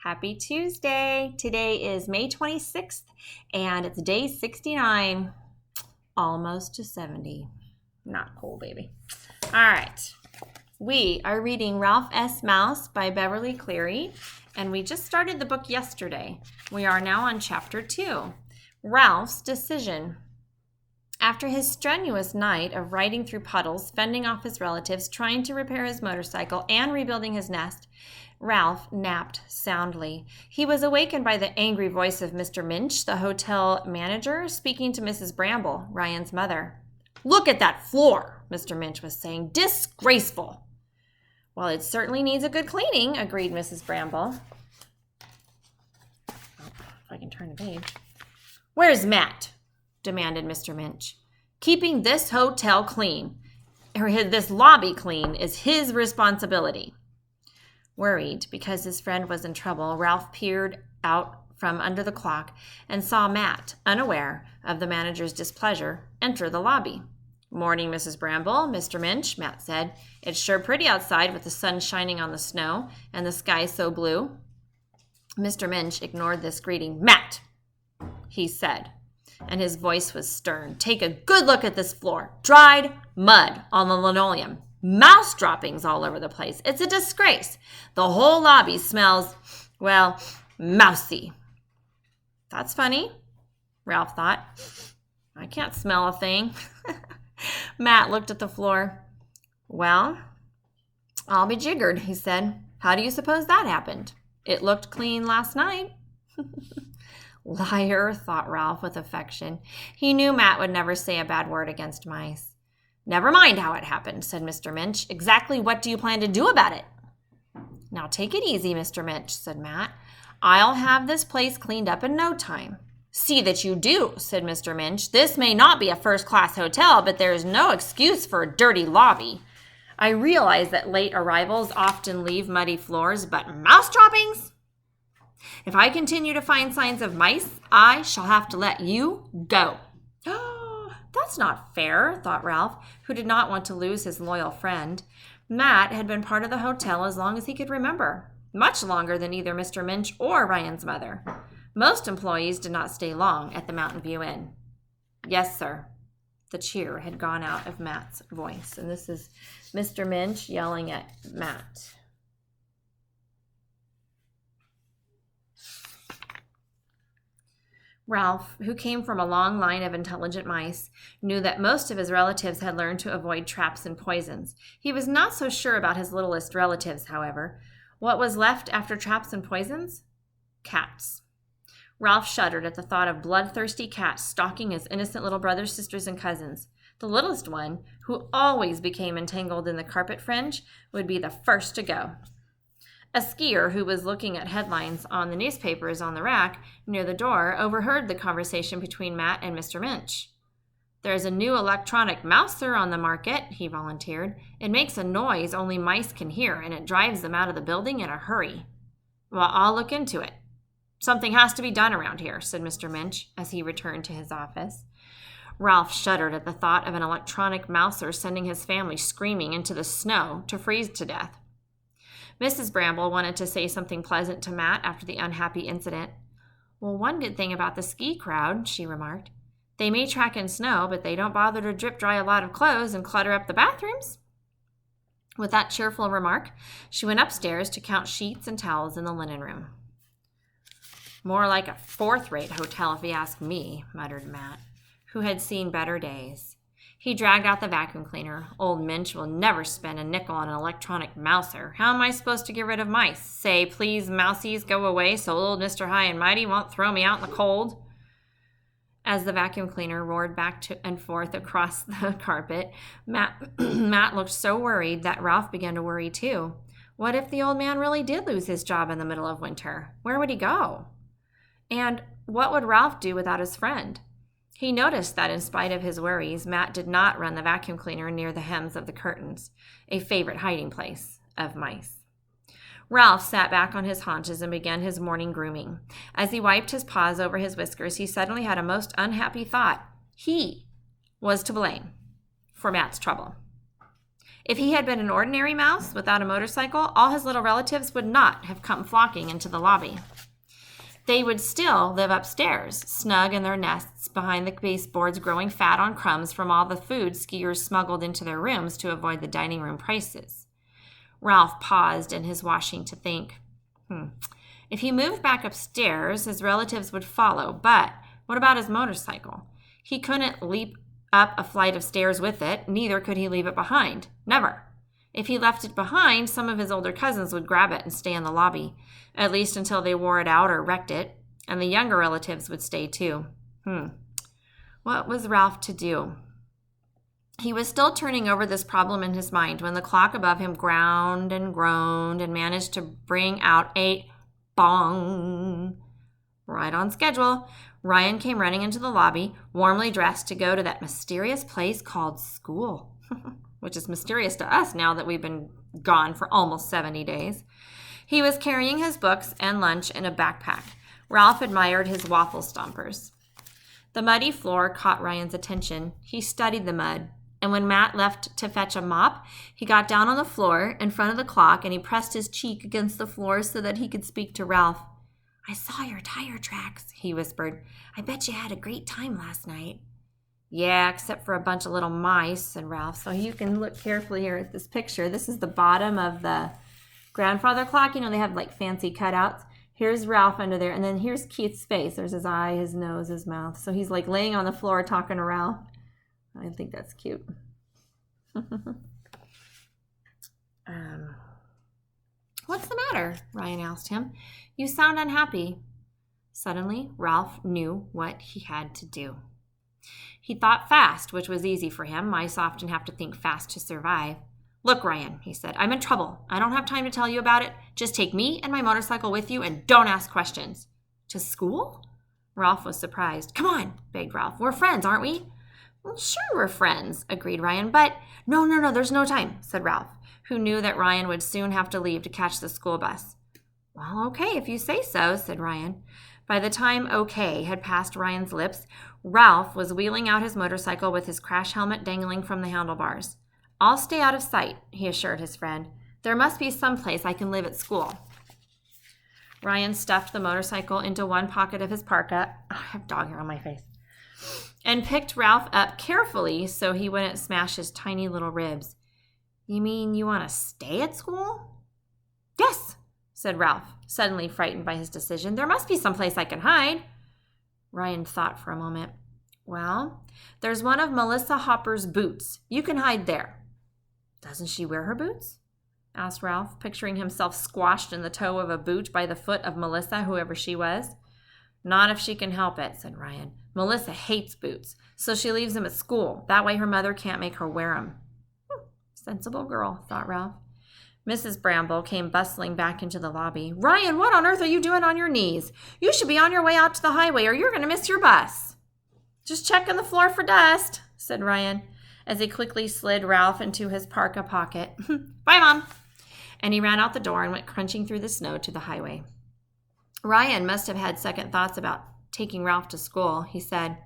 Happy Tuesday. Today is May 26th and it's day 69. Almost to 70. Not cool, baby. All right. We are reading Ralph S. Mouse by Beverly Cleary, and we just started the book yesterday. We are now on chapter 2, Ralph's Decision. After his strenuous night of riding through puddles, fending off his relatives, trying to repair his motorcycle, and rebuilding his nest, Ralph napped soundly. He was awakened by the angry voice of Mr. Minch, the hotel manager, speaking to Mrs. Bramble, Ryan's mother. "Look at that floor," Mr. Minch was saying. "Disgraceful." "Well, it certainly needs a good cleaning," agreed Mrs. Bramble. If I can turn the page. "Where's Matt?" demanded Mr. Minch. "Keeping this hotel clean, or this lobby clean, is his responsibility." Worried because his friend was in trouble, Ralph peered out from under the clock and saw Matt, unaware of the manager's displeasure, enter the lobby. "Morning, Mrs. Bramble, Mr. Minch," Matt said. "It's sure pretty outside with the sun shining on the snow and the sky so blue." Mr. Minch ignored this greeting. "Matt," he said, and his voice was stern. "Take a good look at this floor. Dried mud on the linoleum. Mouse droppings all over the place. It's a disgrace. The whole lobby smells, well, mousy." "That's funny," Ralph thought. "I can't smell a thing." Matt looked at the floor. "Well, I'll be jiggered," he said. "How do you suppose that happened? It looked clean last night." "Liar," thought Ralph with affection. He knew Matt would never say a bad word against mice. "Never mind how it happened," said Mr. Minch. "Exactly what do you plan to do about it?" "Now take it easy, Mr. Minch," said Matt. "I'll have this place cleaned up in no time." "See that you do," said Mr. Minch. "This may not be a first-class hotel, but there is no excuse for a dirty lobby. I realize that late arrivals often leave muddy floors, but mouse droppings? If I continue to find signs of mice, I shall have to let you go." "That's not fair," thought Ralph, who did not want to lose his loyal friend. Matt had been part of the hotel as long as he could remember, much longer than either Mr. Minch or Ryan's mother. Most employees did not stay long at the Mountain View Inn. "Yes, sir." The cheer had gone out of Matt's voice, and this is Mr. Minch yelling at Matt. Ralph, who came from a long line of intelligent mice, knew that most of his relatives had learned to avoid traps and poisons. He was not so sure about his littlest relatives, however. What was left after traps and poisons? Cats. Ralph shuddered at the thought of bloodthirsty cats stalking his innocent little brothers, sisters, and cousins. The littlest one, who always became entangled in the carpet fringe, would be the first to go. A skier who was looking at headlines on the newspapers on the rack near the door overheard the conversation between Matt and Mr. Minch. "There's a new electronic mouser on the market," he volunteered. "It makes a noise only mice can hear, and it drives them out of the building in a hurry." "Well, I'll look into it. Something has to be done around here," said Mr. Minch as he returned to his office. Ralph shuddered at the thought of an electronic mouser sending his family screaming into the snow to freeze to death. Mrs. Bramble wanted to say something pleasant to Matt after the unhappy incident. "Well, one good thing about the ski crowd," she remarked. "They may track in snow, but they don't bother to drip dry a lot of clothes and clutter up the bathrooms." With that cheerful remark, she went upstairs to count sheets and towels in the linen room. "More like a fourth-rate hotel, if you ask me," muttered Matt, who had seen better days. He dragged out the vacuum cleaner. "Old Minch will never spend a nickel on an electronic mouser. How am I supposed to get rid of mice? Say, 'Please, mousies, go away,' so old Mr. High and Mighty won't throw me out in the cold?" As the vacuum cleaner roared back and forth across the carpet, Matt looked so worried that Ralph began to worry too. What if the old man really did lose his job in the middle of winter? Where would he go? And what would Ralph do without his friend? He noticed that in spite of his worries, Matt did not run the vacuum cleaner near the hems of the curtains, a favorite hiding place of mice. Ralph sat back on his haunches and began his morning grooming. As he wiped his paws over his whiskers, he suddenly had a most unhappy thought. He was to blame for Matt's trouble. If he had been an ordinary mouse without a motorcycle, all his little relatives would not have come flocking into the lobby. They would still live upstairs, snug in their nests behind the baseboards, growing fat on crumbs from all the food skiers smuggled into their rooms to avoid the dining room prices. Ralph paused in his washing to think. If he moved back upstairs, his relatives would follow, but what about his motorcycle? He couldn't leap up a flight of stairs with it, neither could he leave it behind. Never. If he left it behind, some of his older cousins would grab it and stay in the lobby, at least until they wore it out or wrecked it, and the younger relatives would stay too. What was Ralph to do? He was still turning over this problem in his mind when the clock above him ground and groaned and managed to bring out a bong. Right on schedule. Ryan came running into the lobby, warmly dressed to go to that mysterious place called school, which is mysterious to us now that we've been gone for almost 70 days. He was carrying his books and lunch in a backpack. Ralph admired his waffle stompers. The muddy floor caught Ryan's attention. He studied the mud, and when Matt left to fetch a mop, he got down on the floor in front of the clock and he pressed his cheek against the floor so that he could speak to Ralph. "I saw your tire tracks," he whispered. "I bet you had a great time last night." "Yeah, except for a bunch of little mice," said Ralph. So you can look carefully here at this picture. This is the bottom of the grandfather clock. You know, they have like fancy cutouts. Here's Ralph under there, and then here's Keith's face. There's his eye, his nose, his mouth. So he's like laying on the floor talking to Ralph. I think that's cute. What's the matter? Ryan asked him. "You sound unhappy." Suddenly, Ralph knew what he had to do. He thought fast, which was easy for him. Mice often have to think fast to survive. "Look, Ryan," he said, "I'm in trouble. I don't have time to tell you about it. Just take me and my motorcycle with you and don't ask questions." "To school?" Ralph was surprised. "Come on," begged Ralph. "We're friends, aren't we?" "Well, sure we're friends," agreed Ryan, "but—" No, there's no time," said Ralph, who knew that Ryan would soon have to leave to catch the school bus. "Well, okay, if you say so," said Ryan. By the time "okay" had passed Ryan's lips, Ralph was wheeling out his motorcycle with his crash helmet dangling from the handlebars. "I'll stay out of sight," he assured his friend. "There must be some place I can live at school." Ryan stuffed the motorcycle into one pocket of his parka. I have dog hair on my face. And picked Ralph up carefully so he wouldn't smash his tiny little ribs. "You mean you want to stay at school?" "Yes," said Ralph, suddenly frightened by his decision. "There must be some place I can hide." Ryan thought for a moment. "Well, there's one of Melissa Hopper's boots. You can hide there." "Doesn't she wear her boots?" asked Ralph, picturing himself squashed in the toe of a boot by the foot of Melissa, whoever she was. "Not if she can help it," said Ryan. "Melissa hates boots, so she leaves them at school. That way her mother can't make her wear them." Sensible girl, thought Ralph. Mrs. Bramble came bustling back into the lobby. "Ryan, what on earth are you doing on your knees? You should be on your way out to the highway or you're going to miss your bus." "Just checking the floor for dust," said Ryan, as he quickly slid Ralph into his parka pocket. "Bye, Mom." And he ran out the door and went crunching through the snow to the highway. Ryan must have had second thoughts about taking Ralph to school. He said,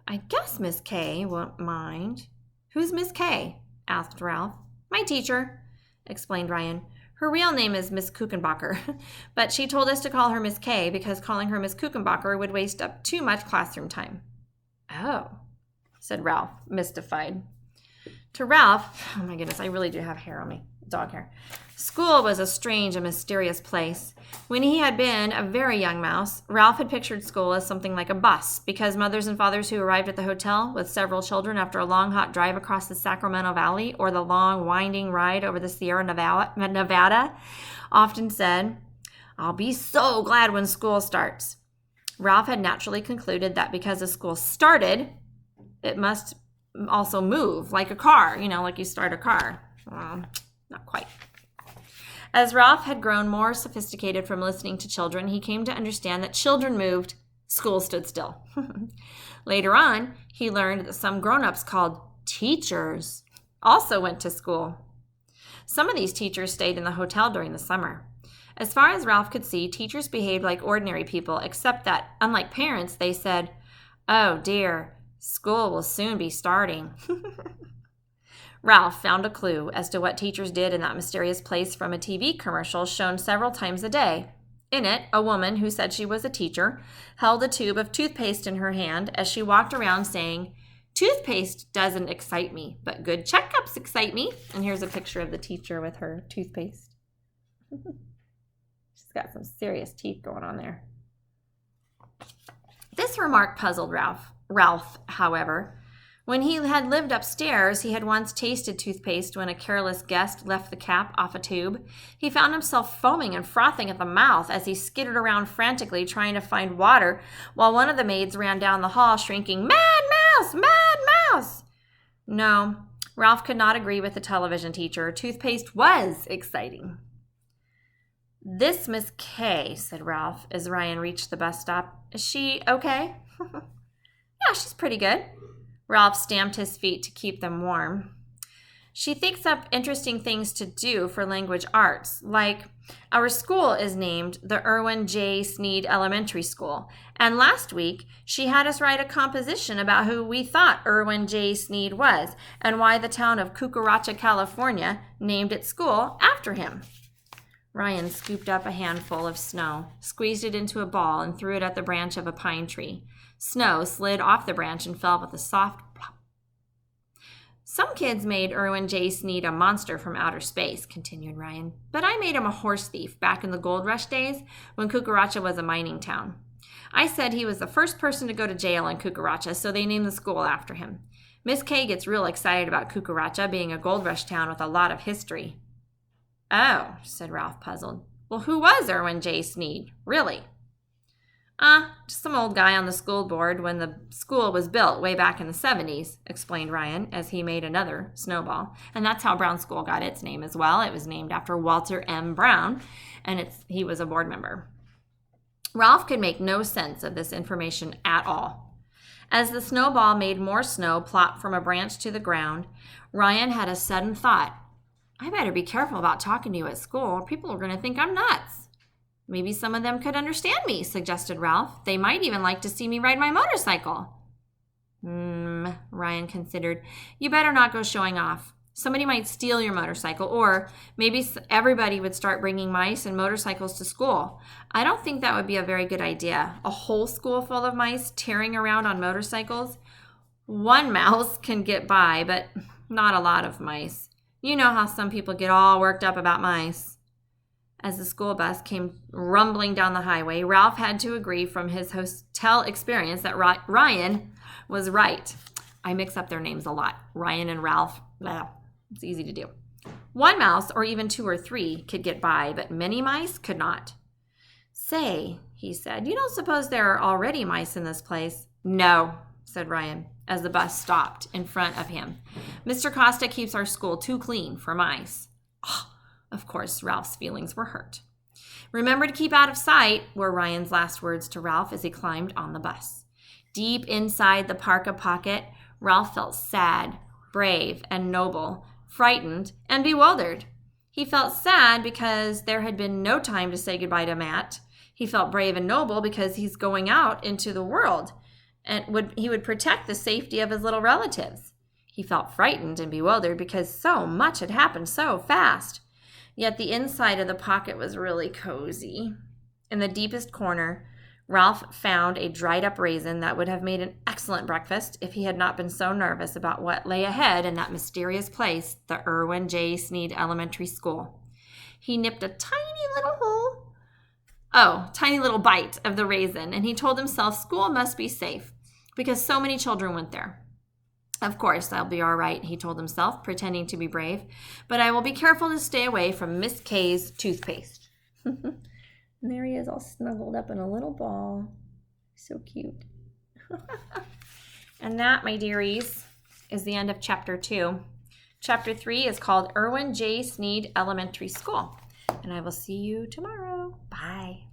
"I guess Miss Kay won't mind." "Who's Miss Kay?" asked Ralph. "My teacher," explained Ryan. "Her real name is Miss Kuchenbacher, but she told us to call her Miss Kay because calling her Miss Kuchenbacher would waste up too much classroom time." "Oh," said Ralph, mystified. To Ralph, oh my goodness, I really do have hair on me, dog hair. School was a strange and mysterious place. When he had been a very young mouse, Ralph had pictured school as something like a bus, because mothers and fathers who arrived at the hotel with several children after a long, hot drive across the Sacramento Valley or the long, winding ride over the Sierra Nevada often said, "I'll be so glad when school starts." Ralph had naturally concluded that because the school started, it must also move, like a car, like you start a car. Not quite. As Ralph had grown more sophisticated from listening to children, he came to understand that children moved, school stood still. Later on, he learned that some grown-ups called teachers also went to school. Some of these teachers stayed in the hotel during the summer. As far as Ralph could see, teachers behaved like ordinary people, except that, unlike parents, they said, "Oh dear, school will soon be starting." Ralph found a clue as to what teachers did in that mysterious place from a TV commercial shown several times a day. In it, a woman who said she was a teacher held a tube of toothpaste in her hand as she walked around saying, "Toothpaste doesn't excite me, but good checkups excite me." And here's a picture of the teacher with her toothpaste. She's got some serious teeth going on there. This remark puzzled Ralph, however. When he had lived upstairs, he had once tasted toothpaste when a careless guest left the cap off a tube. He found himself foaming and frothing at the mouth as he skittered around frantically trying to find water, while one of the maids ran down the hall shrieking, "Mad mouse! Mad mouse!" No, Ralph could not agree with the television teacher. Toothpaste was exciting. "This Miss K," said Ralph as Ryan reached the bus stop. "Is she okay?" "Yeah, she's pretty good." Ralph stamped his feet to keep them warm. "She thinks up interesting things to do for language arts, like our school is named the Irwin J. Sneed Elementary School, and last week she had us write a composition about who we thought Irwin J. Sneed was and why the town of Cucaracha, California, named its school after him." Ryan scooped up a handful of snow, squeezed it into a ball, and threw it at the branch of a pine tree. Snow slid off the branch and fell with a soft plop. "Some kids made Irwin J. Sneed a monster from outer space," continued Ryan, "but I made him a horse thief back in the gold rush days when Cucaracha was a mining town. I said he was the first person to go to jail in Cucaracha, so they named the school after him. Miss K gets real excited about Cucaracha being a gold rush town with a lot of history." "Oh," said Ralph, puzzled. "Well, who was Irwin J. Sneed, really?" Just some old guy on the school board when the school was built way back in the 70s, explained Ryan as he made another snowball. And that's how Brown School got its name as well. It was named after Walter M. Brown, and he was a board member. Ralph could make no sense of this information at all. As the snowball made more snow plop from a branch to the ground, Ryan had a sudden thought. "I better be careful about talking to you at school, or people are going to think I'm nuts." "Maybe some of them could understand me," suggested Ralph. "They might even like to see me ride my motorcycle." Ryan considered. "You better not go showing off. Somebody might steal your motorcycle, or maybe everybody would start bringing mice and motorcycles to school. I don't think that would be a very good idea. A whole school full of mice tearing around on motorcycles. One mouse can get by, but not a lot of mice. You know how some people get all worked up about mice." As the school bus came rumbling down the highway, Ralph had to agree from his hotel experience that Ryan was right. I mix up their names a lot. Ryan and Ralph, it's easy to do. One mouse, or even 2 or 3, could get by, but many mice could not. "Say," he said, "you don't suppose there are already mice in this place?" "No," said Ryan, as the bus stopped in front of him. "Mr. Costa keeps our school too clean for mice." Of course, Ralph's feelings were hurt. "Remember to keep out of sight," were Ryan's last words to Ralph as he climbed on the bus. Deep inside the parka pocket, Ralph felt sad, brave, and noble, frightened, and bewildered. He felt sad because there had been no time to say goodbye to Matt. He felt brave and noble because he's going out into the world, and he would protect the safety of his little relatives. He felt frightened and bewildered because so much had happened so fast. Yet the inside of the pocket was really cozy. In the deepest corner, Ralph found a dried-up raisin that would have made an excellent breakfast if he had not been so nervous about what lay ahead in that mysterious place, the Irwin J. Sneed Elementary School. He nipped a tiny little bite of the raisin, and he told himself school must be safe because so many children went there. "Of course, I'll be all right," he told himself, pretending to be brave. "But I will be careful to stay away from Miss K's toothpaste." And there he is all snuggled up in a little ball. So cute. And that, my dearies, is the end of Chapter 2. Chapter 3 is called Irwin J. Sneed Elementary School. And I will see you tomorrow. Bye.